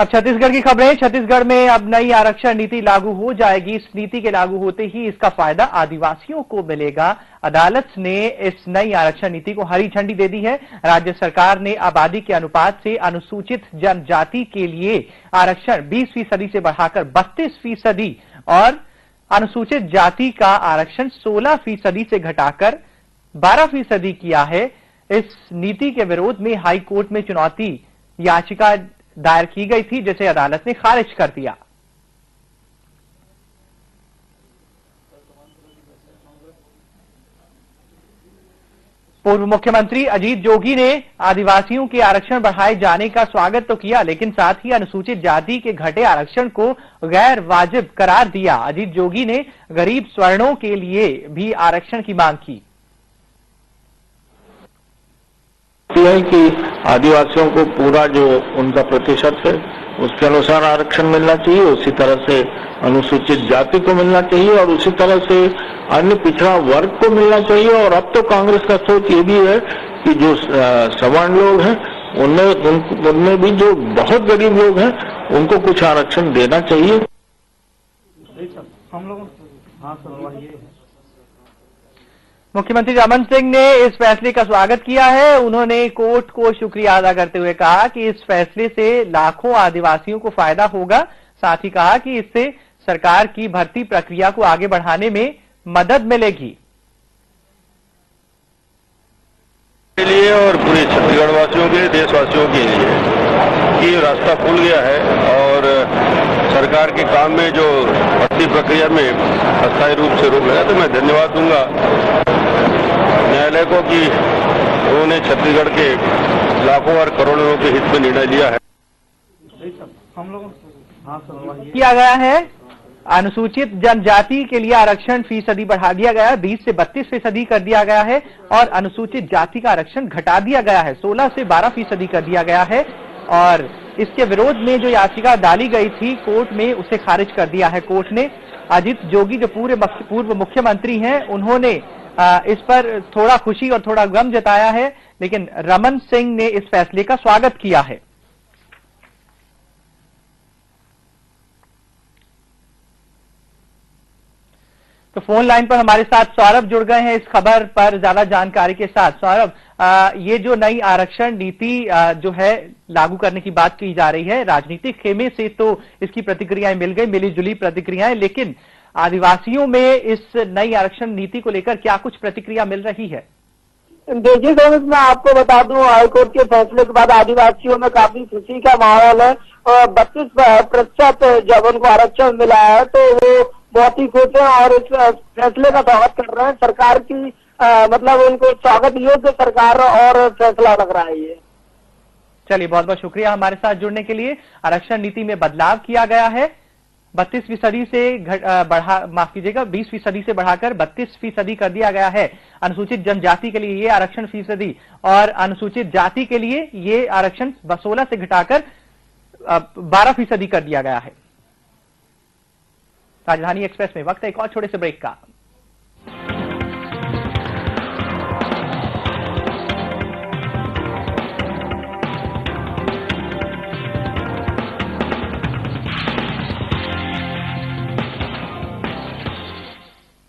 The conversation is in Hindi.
अब छत्तीसगढ़ की खबरें। छत्तीसगढ़ में अब नई आरक्षण नीति लागू हो जाएगी। इस नीति के लागू होते ही इसका फायदा आदिवासियों को मिलेगा। अदालत ने इस नई आरक्षण नीति को हरी झंडी दे दी है। राज्य सरकार ने आबादी के अनुपात से अनुसूचित जनजाति के लिए आरक्षण 20% से बढ़ाकर 32% और अनुसूचित जाति का आरक्षण 16% से घटाकर 12% किया है। इस नीति के विरोध में हाई कोर्ट में चुनौती याचिका दायर की गई थी, जिसे अदालत ने खारिज कर दिया। पूर्व मुख्यमंत्री अजीत जोगी ने आदिवासियों के आरक्षण बढ़ाए जाने का स्वागत तो किया, लेकिन साथ ही अनुसूचित जाति के घटे आरक्षण को गैर वाजिब करार दिया। अजीत जोगी ने गरीब स्वर्णों के लिए भी आरक्षण की मांग की। है कि आदिवासियों को पूरा जो उनका प्रतिशत है उसके अनुसार आरक्षण मिलना चाहिए, उसी तरह से अनुसूचित जाति को मिलना चाहिए और उसी तरह से अन्य पिछड़ा वर्ग को मिलना चाहिए। और अब तो कांग्रेस का सोच ये भी है कि जो सवर्ण लोग हैं उनमें भी जो बहुत गरीब लोग हैं उनको कुछ आरक्षण देना चाहिए। हम लोग मुख्यमंत्री रमन सिंह ने इस फैसले का स्वागत किया है। उन्होंने कोर्ट को शुक्रिया अदा करते हुए कहा कि इस फैसले से लाखों आदिवासियों को फायदा होगा। साथ ही कहा कि इससे सरकार की भर्ती प्रक्रिया को आगे बढ़ाने में मदद मिलेगी। के लिए और पूरे छत्तीसगढ़ वासियों के, देशवासियों के लिए ये रास्ता खुल गया है और सरकार के काम में जो भर्ती प्रक्रिया में अस्थायी रूप से रोक लगा, तो मैं धन्यवाद दूंगा न्यायालय को कि उन्होंने छत्तीसगढ़ के लाखों और करोड़ों के हित में निर्णय लिया है। हम लोग किया गया है। अनुसूचित जनजाति के लिए आरक्षण फीसदी बढ़ा दिया गया है, 20 से 32% कर दिया गया है और अनुसूचित जाति का आरक्षण घटा दिया गया है, 16 से 12% कर दिया गया है। और इसके विरोध में जो याचिका डाली गई थी कोर्ट में, उसे खारिज कर दिया है कोर्ट ने। अजीत जोगी जो पूर्व मुख्यमंत्री हैं, उन्होंने इस पर थोड़ा खुशी और थोड़ा गम जताया है, लेकिन रमन सिंह ने इस फैसले का स्वागत किया है। तो फोन लाइन पर हमारे साथ सौरभ जुड़ गए हैं इस खबर पर ज्यादा जानकारी के साथ। सौरभ, ये जो नई आरक्षण नीति जो है लागू करने की बात की जा रही है, राजनीतिक खेमे से तो इसकी प्रतिक्रियाएं मिल गई, मिली जुली प्रतिक्रियाएं, लेकिन आदिवासियों में इस नई आरक्षण नीति को लेकर क्या कुछ प्रतिक्रिया मिल रही है? देखिए सर, मैं आपको बता दूं, हाईकोर्ट के फैसले के बाद आदिवासियों में काफी खुशी का माहौल है और 32% जब उनको आरक्षण मिला है तो वो बहुत ही खुश है और इस फैसले का स्वागत कर रहे हैं। सरकार की मतलब उनको स्वागत योग्य सरकार और फैसला लग रहा है ये। चलिए, बहुत बहुत शुक्रिया हमारे साथ जुड़ने के लिए। आरक्षण नीति में बदलाव किया गया है, 32% से 20% से बढ़ाकर 32% कर दिया गया है। अनुसूचित जनजाति के लिए ये आरक्षण फीसदी और अनुसूचित जाति के लिए ये आरक्षण 16 से घटाकर 12% कर दिया गया है। राजधानी एक्सप्रेस में वक्त है एक और छोटे से ब्रेक का।